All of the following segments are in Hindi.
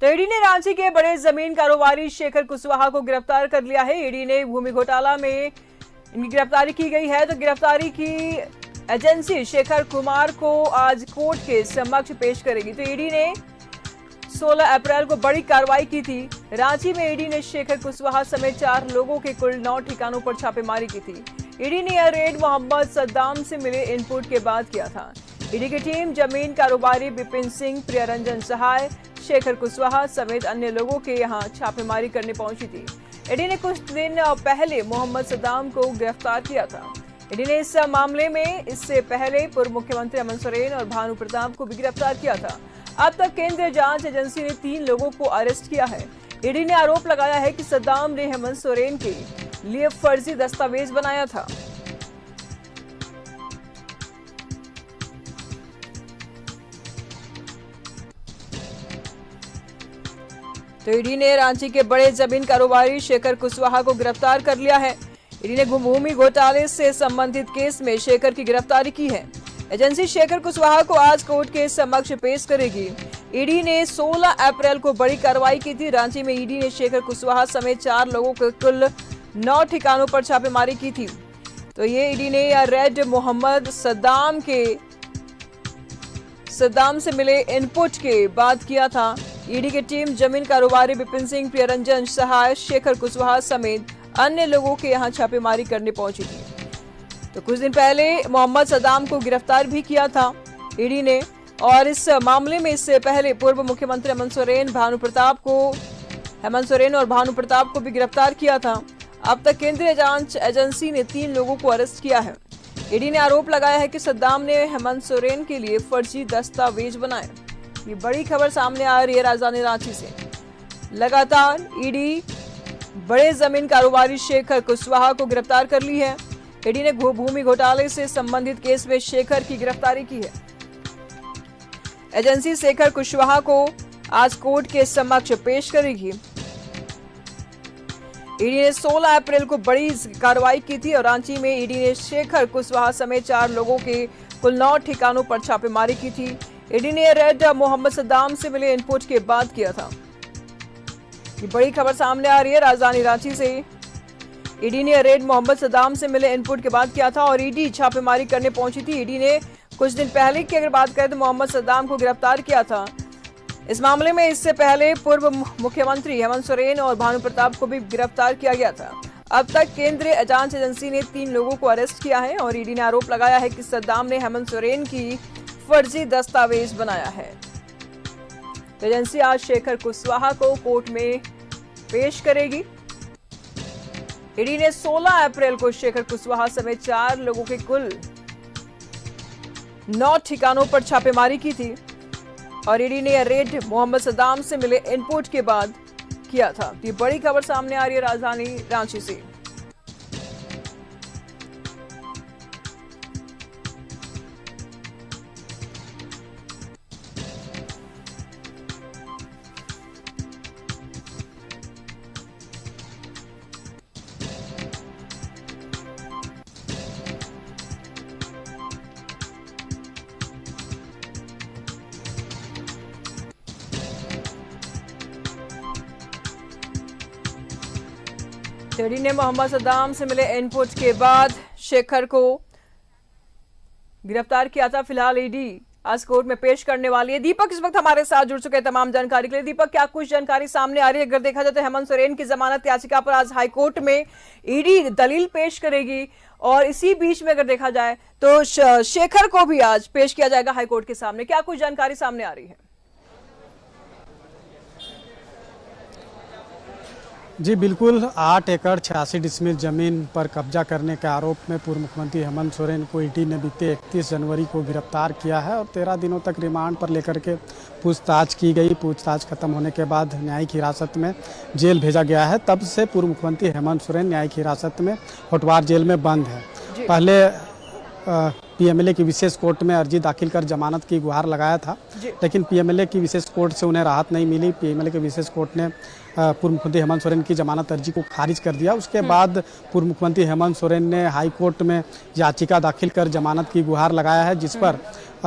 तो ईडी ने रांची के बड़े जमीन कारोबारी शेखर कुशवाहा को गिरफ्तार कर लिया है। ईडी ने भूमि घोटाला में इनकी गिरफ्तारी की गई है। तो गिरफ्तारी की एजेंसी शेखर कुमार को आज कोर्ट के समक्ष पेश करेगी। तो ईडी ने 16 अप्रैल को बड़ी कार्रवाई की थी। रांची में ईडी ने शेखर कुशवाहा समेत 4 लोगों के कुल 9 ठिकानों पर छापेमारी की थी। ईडी ने यह रेड मोहम्मद सद्दाम से मिले इनपुट के बाद किया था। ईडी की टीम जमीन कारोबारी विपिन सिंह, प्रियरंजन सहाय, शेखर कुशवाहा समेत अन्य लोगों के यहां छापेमारी करने पहुंची थी। ईडी ने कुछ दिन पहले मोहम्मद सद्दाम को गिरफ्तार किया था। ईडी ने इस मामले में इससे पहले पूर्व मुख्यमंत्री हेमंत सोरेन और भानु प्रताप को भी गिरफ्तार किया था। अब तक केंद्रीय जांच एजेंसी ने 3 लोगों को अरेस्ट किया है। ईडी ने आरोप लगाया है कि सद्दाम ने हेमंत सोरेन के लिए फर्जी दस्तावेज बनाया था। तो ईडी ने रांची के बड़े जमीन कारोबारी शेखर कुशवाहा को गिरफ्तार कर लिया है। ईडी ने भूमि घोटाले से संबंधित केस में शेखर की गिरफ्तारी की है। एजेंसी शेखर कुशवाहा को आज कोर्ट के समक्ष पेश करेगी। ईडी ने 16 अप्रैल को बड़ी कार्रवाई की थी। रांची में ईडी ने शेखर कुशवाहा समेत 4 लोगों के कुल 9 ठिकानों पर छापेमारी की थी। तो ये ईडी ने रेड मोहम्मद सद्दाम से मिले इनपुट के बाद किया था। ईडी की टीम जमीन कारोबारी विपिन सिंह, प्रियरंजन सहाय, शेखर कुशवाहा समेत अन्य लोगों के यहां छापेमारी करने पहुंची थी। तो कुछ दिन पहले मोहम्मद सद्दाम को गिरफ्तार भी किया था ईडी ने, और इस मामले में इससे पहले पूर्व मुख्यमंत्री हेमंत सोरेन और भानु प्रताप को भी गिरफ्तार किया था। अब तक केंद्रीय जांच एजेंसी ने 3 लोगों को अरेस्ट किया है। ईडी ने आरोप लगाया है कि सद्दाम ने हेमंत सोरेन के लिए फर्जी दस्तावेज बनाए। ये बड़ी खबर सामने आ रही है राजधानी रांची से। लगातार ईडी बड़े जमीन कारोबारी शेखर कुशवाहा को गिरफ्तार कर ली है। ईडी ने भूमि घोटाले से संबंधित केस में शेखर की गिरफ्तारी की है। एजेंसी शेखर कुशवाहा को आज कोर्ट के समक्ष पेश करेगी। ईडी ने 16 अप्रैल को बड़ी कार्रवाई की थी और रांची में ईडी ने शेखर कुशवाहा समेत 4 लोगों के कुल 9 ठिकानों पर छापेमारी की थी। ईडी ने रेड मोहम्मद सद्दाम से मिले इनपुट के बाद किया था। ये बड़ी खबर सामने आ रही है राजधानी रांची से। ईडी ने रेड मोहम्मद सद्दाम से मिले इनपुट के बाद किया था और ईडी छापेमारी करने पहुंची थी। ईडी ने कुछ दिन पहले की अगर बात करें तो मोहम्मद सद्दाम को गिरफ्तार किया था। इस मामले में इससे पहले पूर्व मुख्यमंत्री हेमंत सोरेन और भानु प्रताप को भी गिरफ्तार किया गया था। अब तक केंद्रीय जांच एजेंसी ने 3 लोगों को अरेस्ट किया है और ईडी ने आरोप लगाया है कि सद्दाम ने हेमंत सोरेन की फर्जी दस्तावेज बनाया है। तो एजेंसी आज शेखर कुशवाहा को कोर्ट में पेश करेगी। ईडी ने 16 अप्रैल को शेखर कुशवाहा समेत 4 लोगों के कुल 9 ठिकानों पर छापेमारी की थी और ईडी ने रेड मोहम्मद सद्दाम से मिले इनपुट के बाद किया था। ये बड़ी खबर सामने आ रही है राजधानी रांची से। ईडी ने मोहम्मद सद्दाम से मिले इनपुट के बाद शेखर को गिरफ्तार किया था। फिलहाल ईडी आज कोर्ट में पेश करने वाली है। दीपक इस वक्त हमारे साथ जुड़ चुके हैं तमाम जानकारी के लिए। दीपक, क्या कुछ जानकारी सामने आ रही है? अगर देखा जाए तो हेमंत सोरेन की जमानत याचिका पर आज हाईकोर्ट में ईडी दलील पेश करेगी और इसी बीच में अगर देखा जाए तो शेखर को भी आज पेश किया जाएगा हाईकोर्ट के सामने। क्या कुछ जानकारी सामने आ रही है? जी बिल्कुल, 8 एकड़ 86 डिसमिल जमीन पर कब्जा करने के आरोप में पूर्व मुख्यमंत्री हेमंत सोरेन को ईडी ने बीते 31 जनवरी को गिरफ्तार किया है और 13 दिनों तक रिमांड पर लेकर के पूछताछ की गई। पूछताछ खत्म होने के बाद न्यायिक हिरासत में जेल भेजा गया है। तब से पूर्व मुख्यमंत्री हेमंत सोरेन न्यायिक हिरासत में होटवार जेल में बंद है। पहले पीएमएलए की विशेष कोर्ट में अर्जी दाखिल कर जमानत की गुहार लगाया था, लेकिन पीएमएलए की विशेष कोर्ट से उन्हें राहत नहीं मिली। पीएमएलए के विशेष कोर्ट ने पूर्व मुख्यमंत्री हेमंत सोरेन की जमानत अर्जी को खारिज कर दिया। उसके बाद पूर्व मुख्यमंत्री हेमंत सोरेन ने हाई कोर्ट में याचिका दाखिल कर जमानत की गुहार लगाया है, जिस पर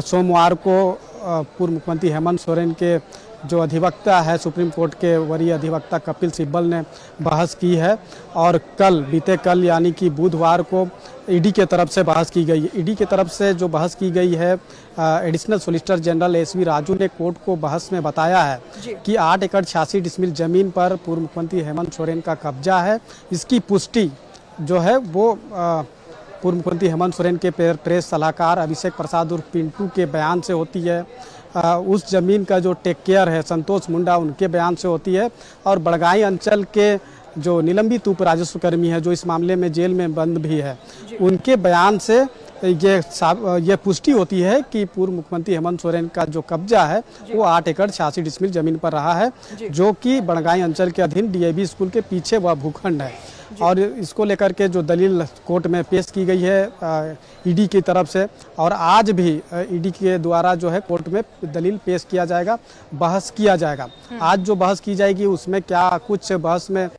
सोमवार को पूर्व मुख्यमंत्री हेमंत सोरेन के जो अधिवक्ता है सुप्रीम कोर्ट के वरीय अधिवक्ता कपिल सिब्बल ने बहस की है और बीते कल यानी कि बुधवार को ईडी के तरफ से बहस की गई। ईडी की तरफ से जो बहस की गई है, additional solicitor general SV Raju ने कोर्ट को बहस में बताया है कि 8 एकड़ 86 डिसमिल जमीन पर पूर्व मुख्यमंत्री हेमंत सोरेन का कब्जा है। इसकी पुष्टि जो है वो पूर्व मुख्यमंत्री हेमंत सोरेन के प्रेस सलाहकार अभिषेक प्रसाद उर्फ पिंटू के बयान से होती है। उस जमीन का जो टेक केयर है संतोष मुंडा, उनके बयान से होती है। और बड़गाई अंचल के जो निलंबित उप राजस्व कर्मी है, जो इस मामले में जेल में बंद भी है, उनके बयान से ये पुष्टि होती है कि पूर्व मुख्यमंत्री हेमंत सोरेन का जो कब्जा है वो 8 एकड़ 86 डिसमिल जमीन पर रहा है, जो कि बड़गाई अंचल के अधीन डीएवी स्कूल के पीछे वह भूखंड है। और इसको लेकर के जो दलील कोर्ट में पेश की गई है ईडी की तरफ से, और आज भी ईडी के द्वारा जो है कोर्ट में दलील पेश किया जाएगा, बहस किया जाएगा। आज जो बहस की जाएगी उसमें क्या कुछ बहस में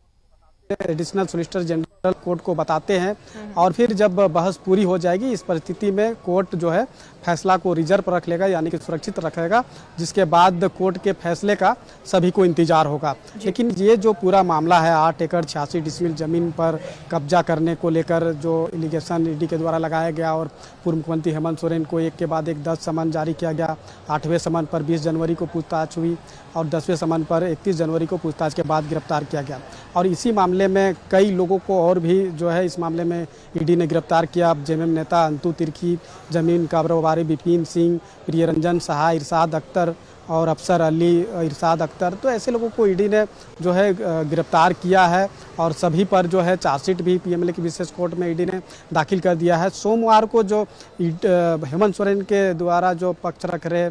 एडिशनल सॉलिसिटर जनरल कोर्ट को बताते हैं, और फिर जब बहस पूरी हो जाएगी इस परिस्थिति में कोर्ट जो है फैसला को रिजर्व रख लेगा, यानी कि सुरक्षित रखेगा, जिसके बाद कोर्ट के फैसले का सभी को इंतजार होगा। लेकिन ये जो पूरा मामला है 8 एकड़ 86 डिसमिल जमीन पर कब्जा करने को लेकर जो एलिगेशन ईडी के द्वारा लगाया गया और पूर्व मुख्यमंत्री हेमंत सोरेन को एक के बाद एक 10 समन जारी किया गया। 8वें समन पर 20 जनवरी को पूछताछ हुई और 10वें समन पर 31 जनवरी को पूछताछ के बाद गिरफ्तार किया गया। और इसी मामले में कई लोगों को और भी जो है इस मामले में ईडी ने गिरफ्तार किया। जेएमएम नेता अंतु तिर्की, जमीन कारोबारी विपिन सिंह, प्रियरंजन साहा, इरशाद अख्तर और अफसर अली इरशाद अख्तर, तो ऐसे लोगों को ईडी ने जो है गिरफ्तार किया है। और सभी पर जो है चार्जशीट भी पीएमएलए की विशेष कोर्ट में ईडी ने दाखिल कर दिया है। सोमवार को जो हेमंत सोरेन के द्वारा जो पक्ष रख रहे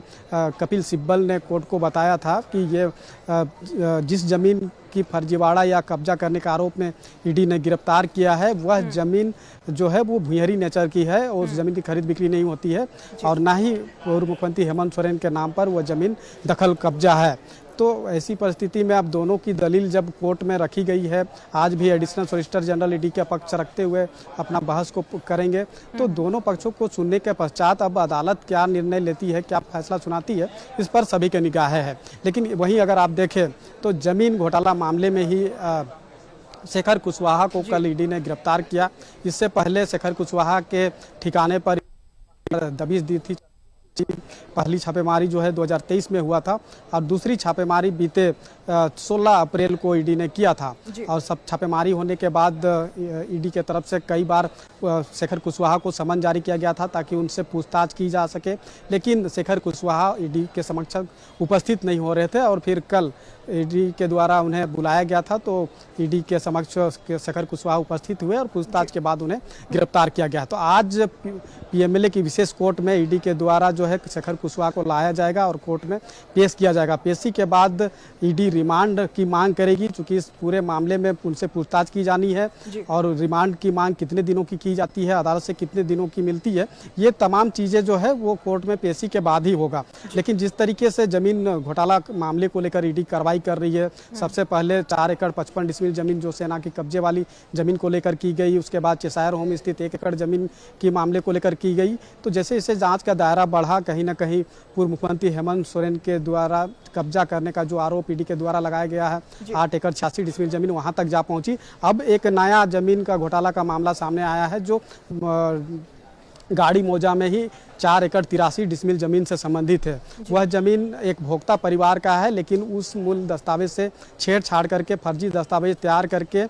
कपिल सिब्बल ने कोर्ट को बताया था कि ये जिस जमीन की फर्जीवाड़ा या कब्जा करने के आरोप में ईडी ने गिरफ्तार किया है, वह जमीन जो है वो भूयरी नेचर की है, उस जमीन की खरीद बिक्री नहीं होती है और ना ही पूर्व मुख्यमंत्री हेमंत सोरेन के नाम पर वह जमीन दखल कब्जा है। तो ऐसी परिस्थिति में अब दोनों की दलील जब कोर्ट में रखी गई है, आज भी एडिशनल सॉलिसिटर जनरल ईडी का पक्ष रखते हुए अपना बहस को करेंगे, तो दोनों पक्षों को सुनने के पश्चात अब अदालत क्या निर्णय लेती है, क्या फैसला सुनाती है, इस पर सभी की निगाहें है। लेकिन वहीं अगर आप देखें तो जमीन घोटाला मामले में ही शेखर कुशवाहा को कल ईडी ने गिरफ्तार किया। इससे पहले शेखर कुशवाहा के ठिकाने पर दबिश दी थी। पहली छापेमारी जो है 2023 में हुआ था और दूसरी छापेमारी बीते 16 अप्रैल को ईडी ने किया था। और सब छापेमारी होने के बाद ईडी के तरफ से कई बार शेखर कुशवाहा को समन जारी किया गया था ताकि उनसे पूछताछ की जा सके, लेकिन शेखर कुशवाहा ईडी के समक्ष उपस्थित नहीं हो रहे थे और फिर कल ईडी के द्वारा उन्हें बुलाया गया था, तो ईडी के समक्ष शेखर कुशवाहा उपस्थित हुए और पूछताछ के बाद उन्हें गिरफ्तार किया गया। तो आज पीएमएलए की विशेष कोर्ट में ईडी के द्वारा जो है शेखर कुशवाहा को लाया जाएगा और कोर्ट में पेश किया जाएगा। पेशी के बाद ईडी रिमांड की मांग करेगी, चूंकि इस पूरे मामले में उनसे पूछताछ की जानी है और रिमांड की मांग कितने दिनों की जाती है, अदालत से कितने दिनों की मिलती है, ये तमाम चीज़ें जो है वो कोर्ट में पेशी के बाद ही होगा। लेकिन जिस तरीके से जमीन घोटाला मामले को लेकर ईडी कार्रवाई कर रही है, सबसे पहले 4 एकड़ 55 डिसमिल जमीन जो सेना की कब्जे वाली जमीन को लेकर की गई, उसके बाद चेसायर होम स्थित 1 एकड़ जमीन की मामले को लेकर की गई। तो जैसे जैसे जांच का दायरा बढ़ा, कहीं ना कहीं पूर्व मुख्यमंत्री हेमंत सोरेन के द्वारा कब्जा करने का जो आरोप ईडी के द्वारा लगाया गया है 8 एकड़ 86 डिसमिल जमीन वहां तक जा पहुंची। अब एक नया जमीन का घोटाला का मामला सामने आया है जो गाड़ी मौजा में ही 4 एकड़ 83 डिसमिल जमीन से संबंधित है। वह जमीन एक भोक्ता परिवार का है, लेकिन उस मूल दस्तावेज से छेड़छाड़ करके फर्जी दस्तावेज तैयार करके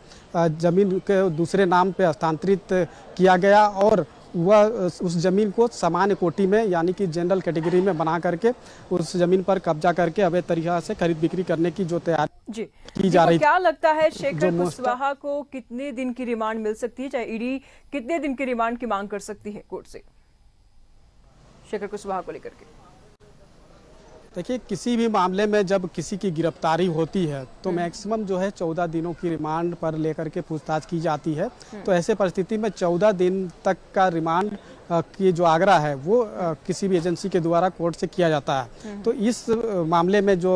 जमीन के दूसरे नाम पे हस्तांतरित किया गया और वह उस जमीन को सामान्य कोटि में यानी कि जनरल कैटेगरी में बना करके उस जमीन पर कब्जा करके अवैध तरीका से खरीद बिक्री करने की जो तैयारी की जा रही। क्या लगता है शेखर कुशवाहा को कितने दिन की रिमांड मिल सकती है, चाहे ईडी कितने दिन की रिमांड की मांग कर सकती है कोर्ट से शेखर कुशवाहा को लेकर के? देखिए, किसी भी मामले में जब किसी की गिरफ्तारी होती है तो मैक्सिमम जो है 14 दिनों की रिमांड पर लेकर के पूछताछ की जाती है। तो ऐसे परिस्थिति में 14 दिन तक का रिमांड की जो आग्रह है वो किसी भी एजेंसी के द्वारा कोर्ट से किया जाता है। तो इस मामले में जो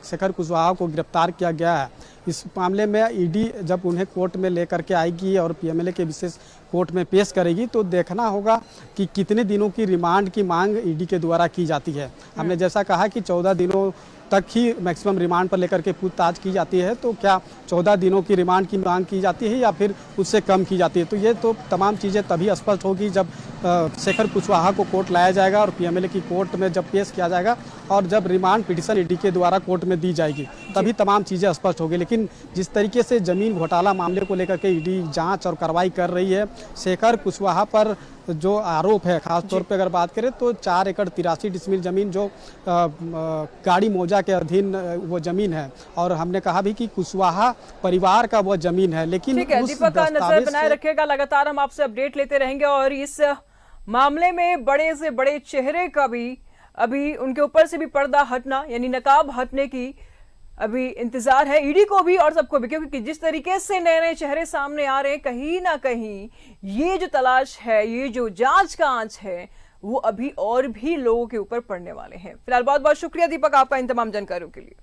शेखर कुशवाहा को गिरफ्तार किया गया है, इस मामले में ईडी जब उन्हें कोर्ट में लेकर के आएगी और पीएमएलए के विशेष कोर्ट में पेश करेगी तो देखना होगा कि कितने दिनों की रिमांड की मांग ईडी के द्वारा की जाती है। हमने जैसा कहा कि 14 दिनों तक ही मैक्सिमम रिमांड पर लेकर के पूछताछ की जाती है, तो क्या 14 दिनों की रिमांड की मांग की जाती है या फिर उससे कम की जाती है। तो ये तो तमाम चीज़ें तभी स्पष्ट होगी जब शेखर कुशवाहा को कोर्ट लाया जाएगा और पीएमएलए की कोर्ट में जब पेश किया जाएगा और जब रिमांड पिटीशन ईडी के द्वारा कोर्ट में दी जाएगी, तभी तमाम चीज़ें स्पष्ट होगी। लेकिन जिस तरीके से ज़मीन घोटाला मामले को लेकर के ईडी जांच और कार्रवाई कर रही है, शेखर कुशवाहा पर जो आरोप है, खासतौर पे अगर बात करें तो 4 एकड़ 83 डिसमिल जमीन जो गाड़ी मौजा के अधीन वो जमीन है, और हमने कहा भी कि कुशवाहा परिवार का वो जमीन है। लेकिन ठीक है उस दीपक, का नजर दस्तावेज बनाए रखिएगा, लगातार हम आपसे अपडेट लेते रहेंगे। और इस मामले में बड़े से बड़े चेहरे का भी अभी उनके ऊपर से भी पर्दा हटना यानी नकाब हटने की अभी इंतजार है ईडी को भी और सबको भी, क्योंकि जिस तरीके से नए नए चेहरे सामने आ रहे हैं, कहीं ना कहीं ये जो तलाश है, ये जो जांच का आंच है, वो अभी और भी लोगों के ऊपर पड़ने वाले हैं। फिलहाल बहुत बहुत शुक्रिया दीपक आपका इन तमाम जानकारियों के लिए।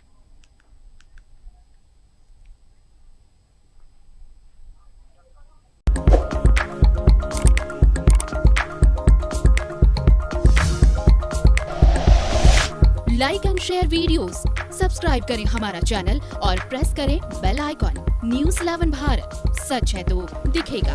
Like and share videos, subscribe करें हमारा चैनल और प्रेस करें बेल आइकॉन। न्यूज़ 11 भारत, सच है तो दिखेगा।